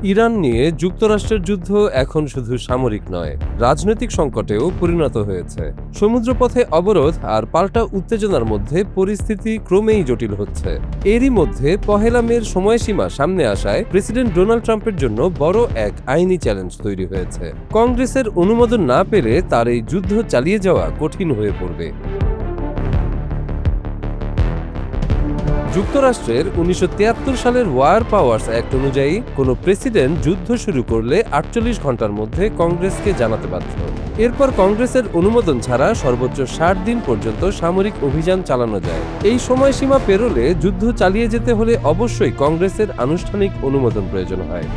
Iran নিয়ে যুক্তরাষ্ট্রের যুদ্ধ এখন শুধু সামরিক নয়, রাজনৈতিক সংকটেও পরিণত হয়েছে। সমুদ্রপথে অবরোধ আর পাল্টা উত্তেজনার মধ্যে পরিস্থিতি ক্রমেই জটিল হচ্ছে। এরই মধ্যে ১ মের সময়সীমা সামনে আসায় প্রেসিডেন্ট ডোনাল্ড ট্রাম্পের জন্য বড় এক আইনি চ্যালেঞ্জ তৈরি হয়েছে। কংগ্রেসের অনুমোদন না পেলে তার এই যুদ্ধ চালিয়ে যাওয়া কঠিন হয়ে পড়বে। যুক্তরাষ্ট্রের ১৯৭৩ সালের ওয়ার পাওয়ার্স অ্যাক্ট অনুযায়ী কোনো প্রেসিডেন্ট যুদ্ধ শুরু করলে ৪৮ ঘন্টার মধ্যে কংগ্রেসকে জানাতে বাধ্য। এরপর কংগ্রেসের অনুমোদন ছাড়া সর্বোচ্চ ৬০ দিন পর্যন্ত সামরিক অভিযান চালানো যায়। এই সময়সীমা পেরোলে যুদ্ধ চালিয়ে যেতে হলে অবশ্যই কংগ্রেসের আনুষ্ঠানিক অনুমোদন প্রয়োজন হয়।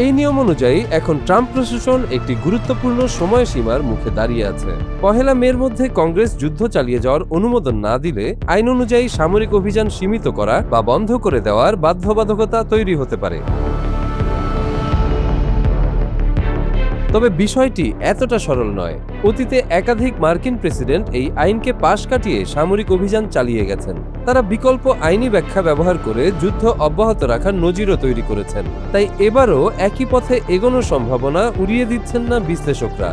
এই নিয়ম অনুযায়ী এখন ট্রাম্প প্রশাসন একটি গুরুত্বপূর্ণ সময়সীমার মুখে দাঁড়িয়ে আছে। ১ মের মধ্যে কংগ্রেস যুদ্ধ চালিয়ে যাওয়ার অনুমোদন না দিলে আইন অনুযায়ী সামরিক অভিযান সীমিত করা বা বন্ধ করে দেওয়ার বাধ্যবাধকতা তৈরি হতে পারে। তবে বিষয়টি এতটা সরল নয়। অতীতে একাধিক মার্কিন প্রেসিডেন্ট এই আইনকে পাশ কাটিয়ে সামরিক অভিযান চালিয়ে গেছেন। তারা বিকল্প আইনি ব্যাখ্যা ব্যবহার করে যুদ্ধ অব্যাহত রাখার নজিরও তৈরি করেছেন। তাই এবারও একই পথে এগোনোর সম্ভাবনা উড়িয়ে দিচ্ছেন না বিশ্লেষকরা।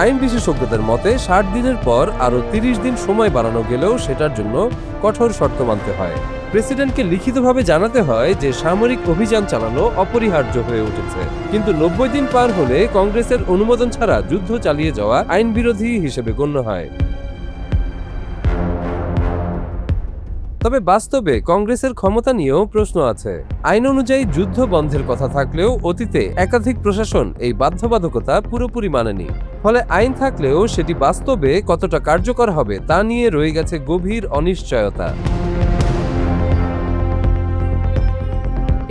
আইন বিশেষজ্ঞদের মতে ৬০ দিনের পর আরও ৩০ দিন সময় বাড়ানো গেলেও সেটার জন্য কঠোর শর্ত মানতে হয়। প্রেসিডেন্টকে লিখিতভাবে জানাতে হয় যে সামরিক অভিযান চালানো অপরিহার্য হয়ে উঠেছে, কিন্তু ৯০ দিন পার হলে কংগ্রেসের অনুমোদন ছাড়া যুদ্ধ চালিয়ে যাওয়া আইন বিরোধী হিসেবে গণ্য হয়। তবে বাস্তবে কংগ্রেসের ক্ষমতা নিয়েও প্রশ্ন আছে। আইন অনুযায়ী যুদ্ধ বন্ধের কথা থাকলেও অতীতে একাধিক প্রশাসন এই বাধ্যবাধকতা পুরোপুরি মানেনি। ফলে আইন থাকলেও সেটি বাস্তবে কতটা কার্যকর হবে তা নিয়ে রয়ে গেছে গভীর অনিশ্চয়তা।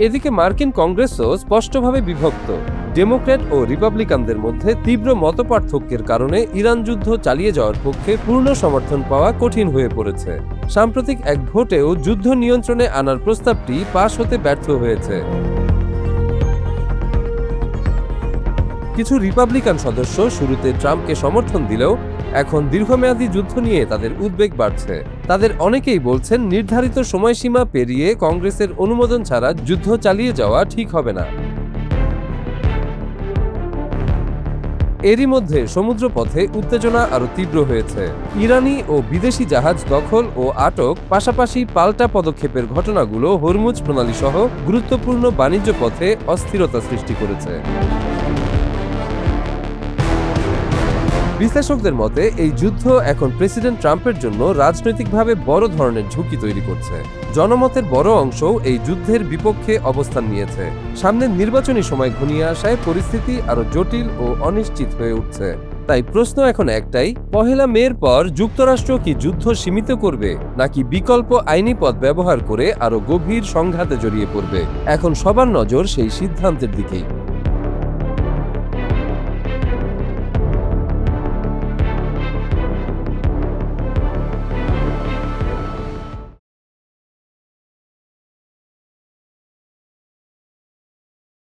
এদিকে মার্কিন কংগ্রেসও স্পষ্টভাবে বিভক্ত। ডেমোক্র্যাট ও রিপাবলিকানদের মধ্যে তীব্র মতপার্থক্যের কারণে ইরান যুদ্ধ চালিয়ে যাওয়ার পক্ষে পূর্ণ সমর্থন পাওয়া কঠিন হয়ে পড়েছে। সাম্প্রতিক এক ভোটেও যুদ্ধ নিয়ন্ত্রণে আনার প্রস্তাবটি পাশ হতে ব্যর্থ হয়েছে। কিছু রিপাবলিকান সদস্য শুরুতে ট্রাম্পকে সমর্থন দিলেও এখন দীর্ঘমেয়াদী যুদ্ধ নিয়ে তাদের উদ্বেগ বাড়ছে। তাদের অনেকেই বলছেন নির্ধারিত সময়সীমা পেরিয়ে কংগ্রেসের অনুমোদন ছাড়া যুদ্ধ চালিয়ে যাওয়া ঠিক হবে না। এরই মধ্যে সমুদ্রপথে উত্তেজনা আরো তীব্র হয়েছে। ইরানি ও বিদেশি জাহাজ দখল ও আটক, পাশাপাশি পাল্টা পদক্ষেপের ঘটনাগুলো হরমুজ প্রণালী সহ গুরুত্বপূর্ণ বাণিজ্য পথে অস্থিরতা সৃষ্টি করেছে। বিশ্লেষকদের মতে এই যুদ্ধ এখন প্রেসিডেন্ট ট্রাম্পের জন্য রাজনৈতিকভাবে বড় ধরনের ঝুঁকি তৈরি করছে। জনমতের বড় অংশও এই যুদ্ধের বিপক্ষে অবস্থান নিয়েছে। সামনের নির্বাচনী সময় ঘনিয়ে আসায় পরিস্থিতি আরো জটিল ও অনিশ্চিত হয়ে উঠছে। তাই প্রশ্ন এখন একটাই, ১ মের পর যুক্তরাষ্ট্র কি যুদ্ধ সীমিত করবে, নাকি বিকল্প আইনি পথ ব্যবহার করে আরো গভীর সংঘাতে জড়িয়ে পড়বে? এখন সবার নজর সেই সিদ্ধান্তের দিকেই।